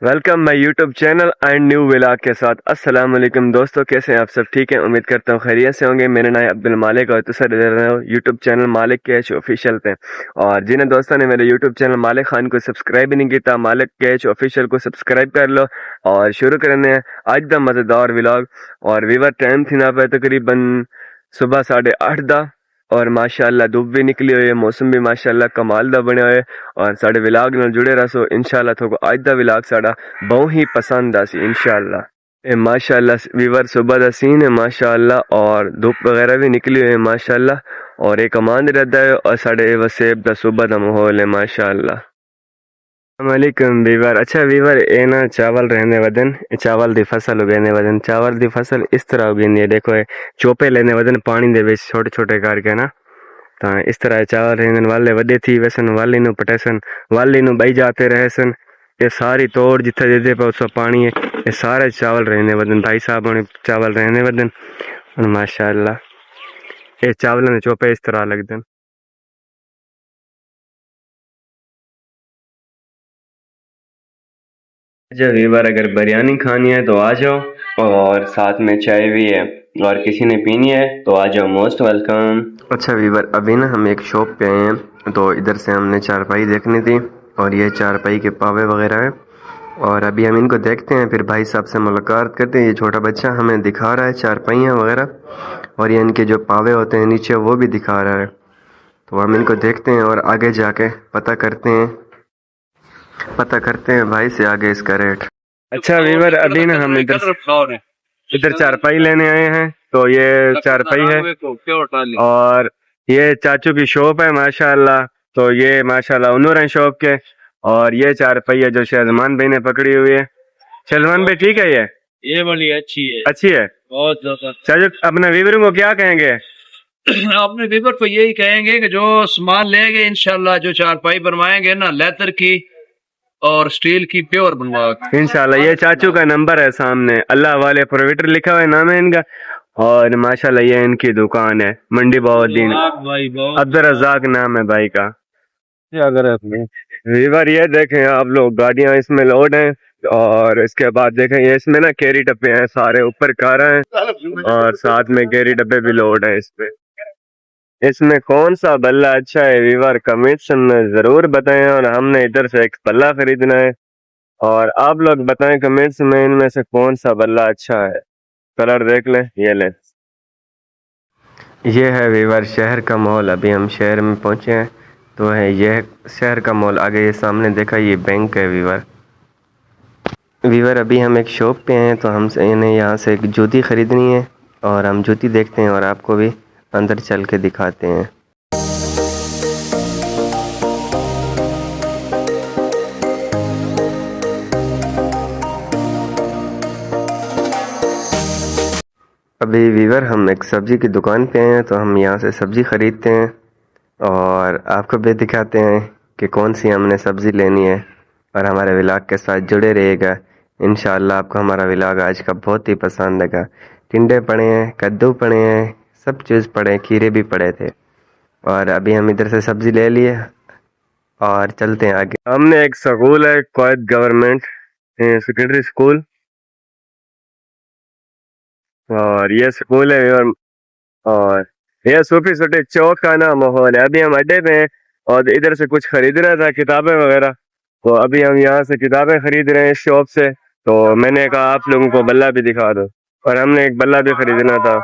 Welcome my YouTube channel and new vlog के साथ। अस्सलाम वालेकुम दोस्तों, कैसे हैं आप सब? ठीक हैं, उम्मीद करता हूँ खैरियत से होंगे। मेरा नाम अब्दुल मालिक और तुम दे रहे हो यूट्यूब चैनल मालिक कैच ऑफिशियल पे। और जिन्हें दोस्तों ने मेरे यूट्यूब चैनल मालिक खान को सब्सक्राइब भी नहीं किया, मालिक कैच ऑफिशियल को सब्सक्राइब कर लो। और शुरू करने हैं आज दा मज़ेदार व्लॉग। और वीवर टाइम थी ना पे तकरीबन सुबह 8:30 और माशाल्लाह धूप भी निकली हुई है, मौसम भी माशाल्लाह कमाल दा बनया है। और साढ़े विलाग नाल जुड़े रहो इंशाल्लाह। थोको आज दा विलाग साड़ा बहुत ही पसंद आसी इंशाल्लाह। माशाल्लाह वीवर सुबह दा सीन है माशाल्लाह, और धूप वगैरह भी निकली हुई है माशाल्लाह। और एक अमान रहता है और साढ़े वसेब दा सुबह दा माहौल है माशाल्लाह। वालेकुम वीवर। अच्छा वीवर, ये ना चावल रहने वदन, चावल दी फसल उगने वदन। चावल दी फसल इस तरह उगनी है, देखो ये चोपे लेने वदन पानी दे विच छोटे छोटे करके ना। तो इस तरह चावल रहने वाले वडे थी वैसन वाली नु पटेसन, वाली नु बई जाते रहे सन। ये सारी तोड़ जिथे जिथे पे उसका पानी है, ये सारे चावल रहने वदन। भाई साहब ने चावल रहने वदन और माशाल्लाह ये चावल ने चोपे इस तरह लगदन। अच्छा वीवर, अगर बिरयानी खानी है तो आ जाओ, और साथ में चाय भी है। और किसी ने पीनी है तो आ जाओ, मोस्ट वेलकम। अच्छा वीवर, अभी ना हम एक शॉप पे आए हैं, तो इधर से हमने चारपाई देखनी थी और ये चारपाई के पावे वगैरह है। और अभी हम इनको देखते हैं, फिर भाई साहब से मुलाकात करते हैं। ये छोटा बच्चा हमें दिखा रहा है चारपाइयाँ वगैरह, और ये इनके जो पावे होते हैं नीचे वो भी दिखा रहा है। तो हम इनको देखते हैं और आगे जाके पता करते हैं भाई से आगे इसका रेट। अच्छा वीवर, अभी ना हम इधर चारपाई लेने आए हैं, तो ये चारपाई है और ये चाचू की शॉप है माशाल्लाह। तो ये माशाल्लाह उनूर है शॉप के। और ये चारपाई है जो शहजमान भाई ने पकड़ी हुई है। शहजमान भाई ठीक है? ये वाली अच्छी है बहुत ज्यादा। चाचू अपने वीवर को क्या कहेंगे? अपने वीवर को यही कहेंगे कि जो सामान लेंगे इंशाल्लाह, जो चारपाई बनवाएंगे ना लेदर की और स्टील की प्योर बनवा इंशाल्लाह। ये चाचू का नंबर है सामने, अल्लाह वाले प्रोवाइडर लिखा हुआ है, नाम है इनका। और माशाल्लाह ये इनकी दुकान है, मंडी बहाउद्दीन, अब्दुल रज़ाक नाम है भाई का। अगर वीवर ये देखें आप लोग, गाड़ियां इसमें लोड हैं। और इसके बाद देखें ये इसमें ना कैरी डब्बे हैं, सारे ऊपर कारा हैं और साथ में कैरी डब्बे भी लोड हैं इसमें। इसमें कौन सा बल्ला अच्छा है वीवर, कमेंट्स में जरूर बताएं। और हमने इधर से एक बल्ला खरीदना है, और आप लोग बताएं कमेंट्स में इनमें से कौन सा बल्ला अच्छा है। कलर देख लें, ये लें। ये है वीवर शहर का मॉल। अभी हम शहर में पहुंचे हैं, तो है ये शहर का मॉल। आगे ये सामने देखा, ये बैंक है वीवर अभी हम एक शॉप पे हैं, तो हमसे इन्हें यहाँ से एक जूती ख़रीदनी है, और हम जूती देखते हैं और आपको भी अंदर चल के दिखाते हैं। अभी वीवर हम एक सब्ज़ी की दुकान पे हैं, तो हम यहाँ से सब्ज़ी ख़रीदते हैं और आपको भी दिखाते हैं कि कौन सी हमने सब्ज़ी लेनी है। और हमारे व्लॉग के साथ जुड़े रहिएगा, इंशाअल्लाह आपको हमारा व्लॉग आज का बहुत ही पसंद आएगा। टिंडे पड़े हैं, कद्दू पड़े हैं, सब चीज़ पड़े हैं, खीरे भी पड़े थे। और अभी हम इधर से सब्ज़ी ले लिए और चलते हैं आगे। हमने एक स्कूल है, क्वाइट गवर्नमेंट सेकेंडरी स्कूल, और ये स्कूल है। और ये सूफी सूटी चौक का ना माहौल है। अभी हम अड्डे पे हैं और इधर से कुछ खरीद रहा था, किताबें वगैरह। तो अभी हम यहाँ से किताबें खरीद रहे हैं इस शॉप से। तो मैंने कहा आप लोगों को बल्ला भी दिखा दो, और हमने एक बल्ला भी खरीदना था।